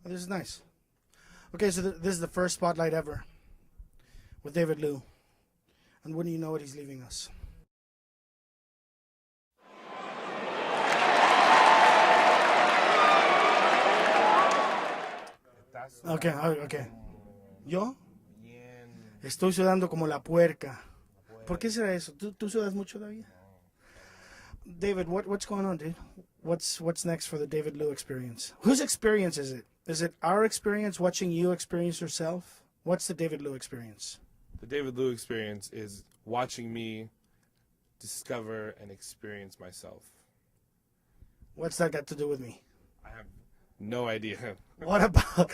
Oh, this is nice. Okay, so this is the first spotlight ever with David Lew. And wouldn't you know it, he's leaving us. Okay, okay. ¿Yo? Estoy sudando como la puerca. ¿Por qué será eso? ¿Tú sudas mucho todavía? David, what's going on, dude? What's next for the David Lew experience? Whose experience is it? Is it our experience watching you experience yourself? What's the David Lew experience? The David Lew experience is watching me discover and experience myself. What's that got to do with me? I have no idea. What about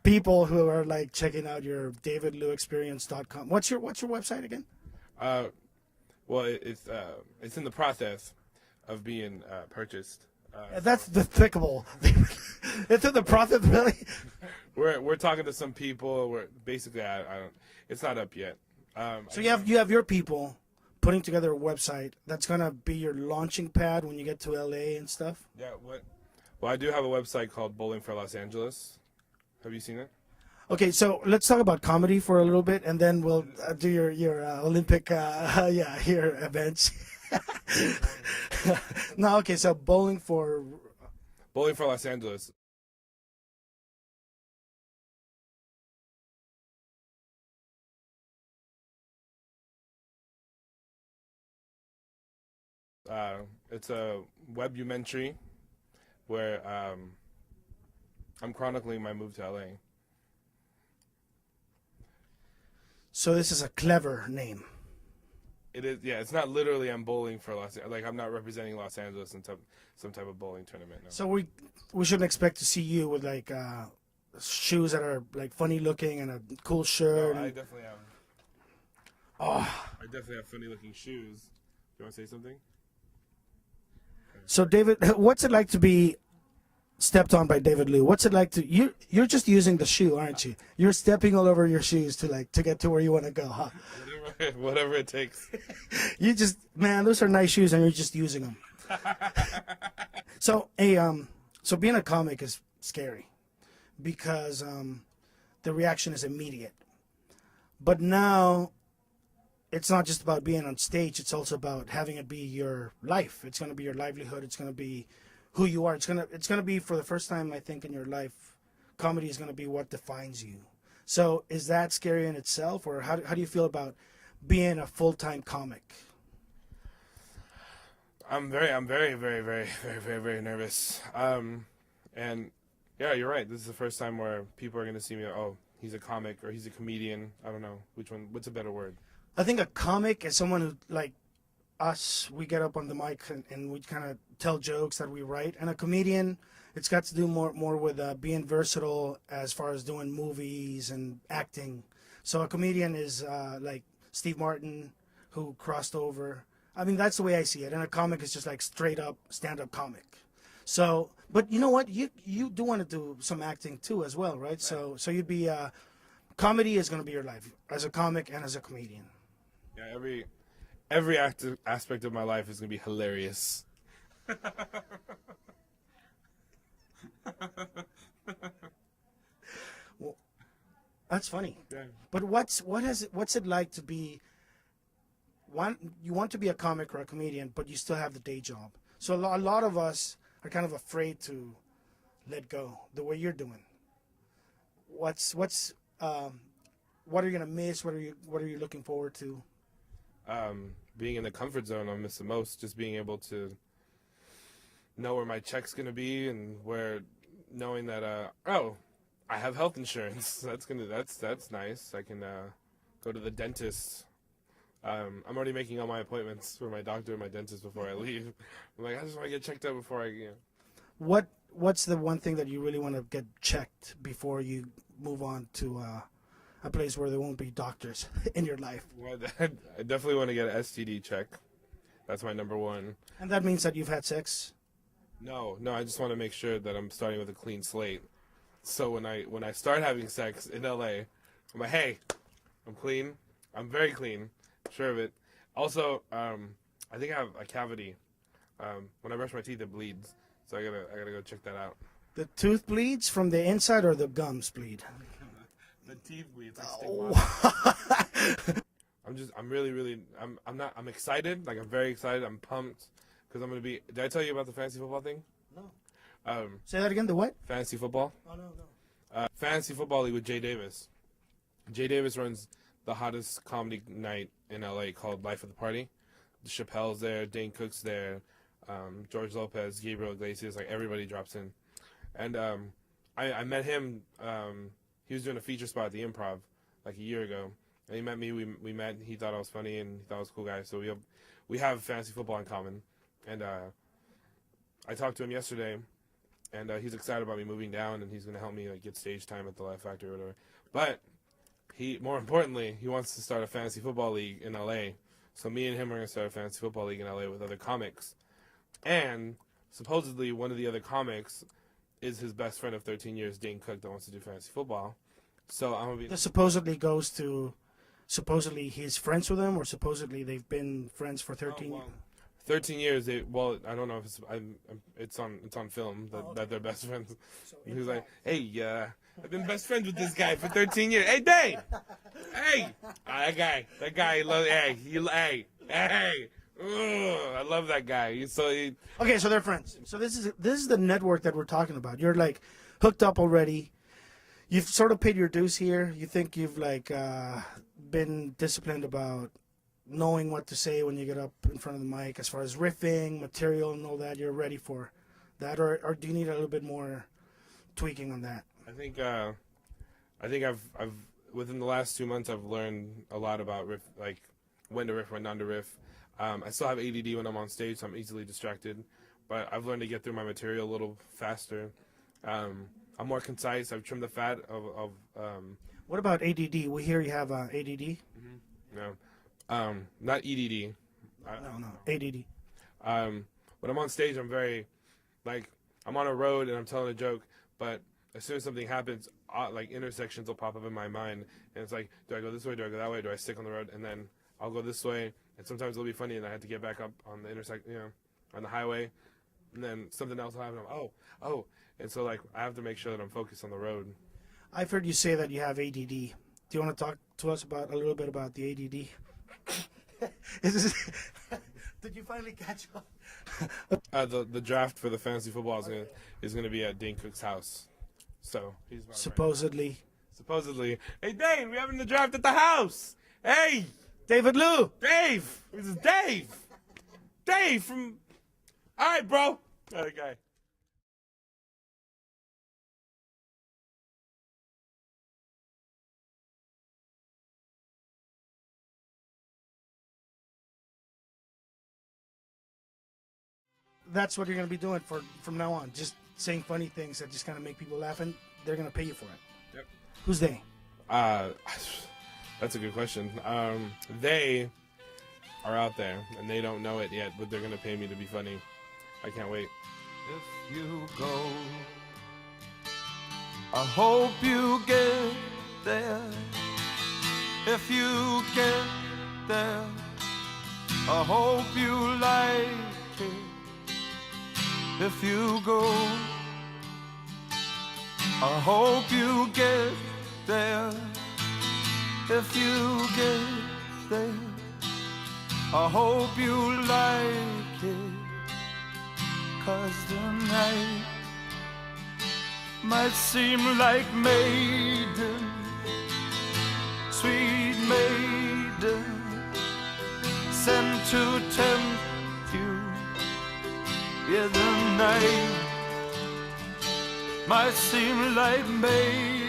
people who are like checking out your davidlewexperience.com? What's your website again? Well, it's in the process of being purchased. That's despicable. It's in the process, really. We're talking to some people. We're basically I don't. It's not up yet. So you have your people putting together a website that's gonna be your launching pad when you get to LA and stuff. Yeah. Well, I do have a website called Bowling for Los Angeles. Have you seen it? Okay, so let's talk about comedy for a little bit, and then we'll do your Olympic your events. No, okay, so Bowling for Los Angeles. It's a webumentary where I'm chronicling my move to LA. So this is a clever name. It is, yeah. It's not literally I'm bowling for Los Angeles. Like I'm not representing Los Angeles in some type of bowling tournament. No. So we shouldn't expect to see you with like shoes that are like funny looking and a cool shirt. No, I definitely have. I definitely have funny looking shoes. You want to say something? So David, what's it like to be stepped on by David Lew? What's it like to you're just using the shoe, aren't you? You're stepping all over your shoes to get to where you want to go, huh? Whatever it takes. You just, man, those are nice shoes and you're just using them. So so being a comic is scary because the reaction is immediate. But now it's not just about being on stage, it's also about having it be your life. It's going to be your livelihood. It's going to be who you are. It's going to be, for the first time I think in your life, comedy is going to be what defines you. So is that scary in itself, or how do you feel about being a full-time comic? I'm very, very, very, very, very nervous. And yeah, you're right. This is the first time where people are going to see me. Oh, he's a comic or he's a comedian. I don't know which one. What's a better word? I think a comic is someone who, like us, we get up on the mic and we kind of tell jokes that we write. And a comedian, it's got to do more with being versatile as far as doing movies and acting. So a comedian is like Steve Martin, who crossed over. I mean, that's the way I see it. And a comic is just like straight up stand-up comic. So, but you know what? You do want to do some acting too as well, right? So you'd be, comedy is going to be your life as a comic and as a comedian. Yeah, every aspect of my life is going to be hilarious. Well, that's funny. Yeah. But what's it like to be you want to be a comic or a comedian, but you still have the day job. So a lot of us are kind of afraid to let go the way you're doing. What are you gonna miss? What are you looking forward to? Being in the comfort zone, I miss the most. Just being able to know where my check's gonna be and knowing that I have health insurance. That's nice. I can go to the dentist. I'm already making all my appointments for my doctor and my dentist before I leave. I'm like, I just want to get checked out before I. What's the one thing that you really want to get checked before you move on to a place where there won't be doctors in your life? Well, I definitely want to get an STD check. That's my number one. And that means that you've had sex? No, I just want to make sure that I'm starting with a clean slate. So when I start having sex in LA, I'm like, hey, I'm clean. I'm very clean. Sure of it. Also, I think I have a cavity. When I brush my teeth, it bleeds. So I gotta go check that out. The tooth bleeds from the inside or the gums bleed? The teeth bleeds. I'm excited. Like, I'm very excited. I'm pumped because I'm gonna be. Did I tell you about the fantasy football thing? No. Say that again. The what? Fantasy football. Oh no. Fantasy football league with Jay Davis. Jay Davis runs the hottest comedy night in LA called Life of the Party. Chappelle's there, Dane Cook's there, George Lopez, Gabriel Iglesias, like everybody drops in. And I met him. He was doing a feature spot at the Improv like a year ago. And he met me. We met. He thought I was funny and he thought I was a cool guy. So we have fantasy football in common. And I talked to him yesterday. And he's excited about me moving down, and he's going to help me like get stage time at the Laugh Factory or whatever. But more importantly, he wants to start a fantasy football league in LA. So me and him are going to start a fantasy football league in LA with other comics. And supposedly one of the other comics is his best friend of 13 years, Dane Cook, that wants to do fantasy football. So I'm going to be... This supposedly goes to... Supposedly he's friends with him, or supposedly they've been friends for 13 years? 13 years. I don't know if it's on film that they're best friends. So he was like, "Hey, I've been best friends with this guy for 13 years. Hey, Dave, hey, that guy, hey, I love that guy. Okay, so they're friends. So this is the network that we're talking about. You're like hooked up already. You've sort of paid your dues here. You think you've like been disciplined about knowing what to say when you get up in front of the mic, as far as riffing, material, and all that. You're ready for that, or do you need a little bit more tweaking on that? I think I've within the last 2 months I've learned a lot about riff, like when to riff, when not to riff. I still have ADD when I'm on stage, so I'm easily distracted, but I've learned to get through my material a little faster. I'm more concise. I've trimmed the fat of What about ADD? We hear you have ADD. No. Not EDD. No, ADD. When I'm on stage, I'm very, like, I'm on a road and I'm telling a joke, but as soon as something happens, like, intersections will pop up in my mind, and it's like, do I go this way, do I go that way, do I stick on the road, and then I'll go this way, and sometimes it'll be funny, and I have to get back up on the on the highway, and then something else will happen, and so, like, I have to make sure that I'm focused on the road. I've heard you say that you have ADD. Do you want to talk to us about a little bit about the ADD? Did you finally catch up? The draft for the fantasy football is gonna be at Dane Cook's house. So he's supposedly. Hey Dane, we're having the draft at the house. Hey, David Lew. Dave. This is Dave. Dave from. All right, bro. Other guy. That's what you're going to be doing from now on. Just saying funny things that just kind of make people laugh, and they're going to pay you for it. Yep. Who's they? That's a good question. They are out there, and they don't know it yet, but they're going to pay me to be funny. I can't wait. If you go, I hope you get there. If you get there, I hope you like it. If you go, I hope you get there. If you get there, I hope you like it. 'Cause the night might seem like maiden, sweet maiden, sent to tempt you. Yeah, the night might seem like maiden,